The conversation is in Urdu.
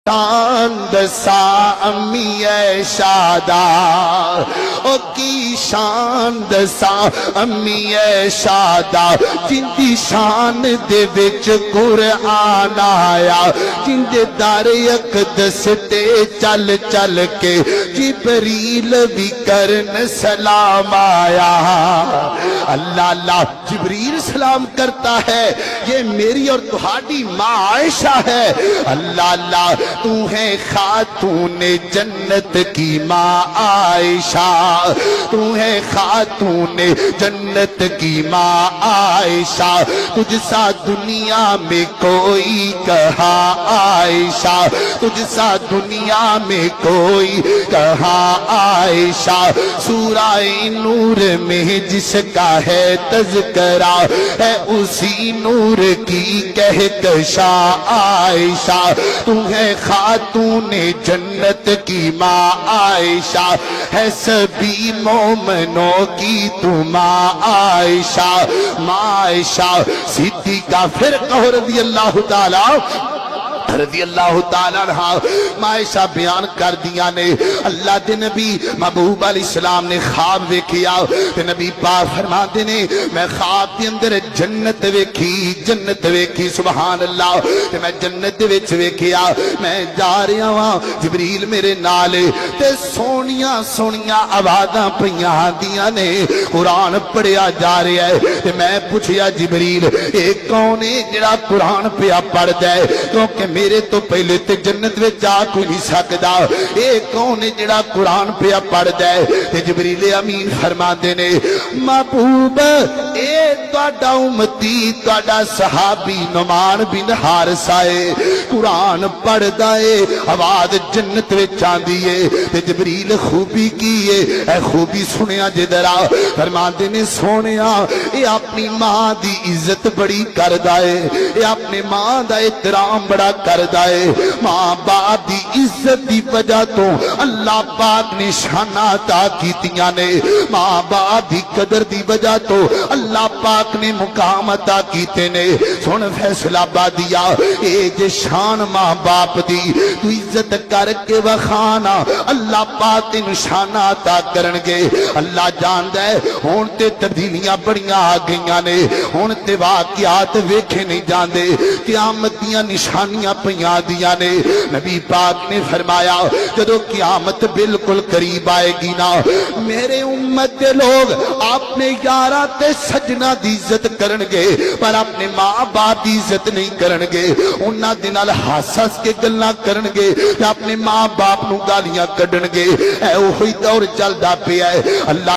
شان دسا امی شادا او کی شان دسا امی شادا جن دی شان دے وچ قرآن آیا جن دے دار اقدس تے چل چل کے جبریل بھی کرن سلام آیا۔ اللہ اللہ جبریل سلام کرتا ہے، یہ میری اور تہاڈی ماں عائشہ ہے۔ اللہ اللہ تو ہے خاتون جنت کی ماں عائشہ، تو ہے خاتون جنت کی ماں عائشہ، تجھ سا دنیا میں کوئی کہا عائشہ، تجھ سا دنیا میں کوئی کہا عائشہ۔ سورہ نور میں جس کا ہے تذکرہ ہے اسی نور کی کہکشاں عائشہ، تو ہے خاتون جنت کی ماں عائشہ، ہے سبھی مومنوں کی تو ماں عائشہ۔ ماں عائشہ صدیقہ فرقہ رضی اللہ تعالیٰ عنہ ماں عائشہ بیان کر دیا نے، اللہ دے نبی محبوب علیہ السلام نے خواب ویکھیا تے نبی پاک فرماندے نے میں خواب دے اندر جنت ویکھی سبحان اللہ، تے میں جنت دے وچ ویکھیا میں جا رہا ہاں جبریل میرے نال تے سونیاں سونیاں آوازاں پیاں دیاں نے، قرآن پڑھیا جا رہا ہے تے میں پوچھیا جبریل اے کون ہے جڑا قرآن پیا پڑھدا ہے، کیونکہ میرے تو پہلے تے جنت میں جا کوئی نہیں سکدا، اے کون ہے جڑا قرآن پیا پڑھدا ہے؟ تے جبریل امین فرماندے نے محبوب اے تہاڈا امتی تہاڈا صحابی نعمان بن حارثہ ہے، قرآن پڑھدا ہے، آواز جنت وچ آندی ہے۔ تے جبریل خوبی کی ہے، اے خوبی سنیا جے ذرا، فرماندے نے سونیا اے اپنی ماں دی عزت بڑی کردا ہے، اے اپنے ماں دا احترام بڑا کردا ہے، ماں باپ دی عزت دی وجہ تو اللہ پاک نے شاناں عطا کیتیاں نے، ماں باپ دی قدر دی وجہ تو اللہ پاک نے مقام عطا کیتے نے۔ سن فیصلہ بادیا اے جے شان ماں باپ دی تو عزت کر کے وکھانا، اللہ پاک تینوں شاناں عطا کرن گے۔ اللہ جاندا ہے ہن تے تبدیلیاں بڑیاں آ گئیاں نے، ہن تے واقعات ویکھے نہیں جاندے، قیامت دیاں نشانیاں پیاں دیاں نے۔ نبی پاک نے فرمایا جدو قیامت بالکل قریب آئے گی نا، میرے امت کے لوگ اپنے یاراں تے سجنا دی عزت کرنگے پر اپنے ماں باپ دی عزت نہیں کرنگے، انہاں دے نال ہس ہس کے گلاں کرنگے تے اپنے ماں باپ نو گالیاں کڈنگے۔ اے اوہی دور چلدا پیا ہے۔ اللہ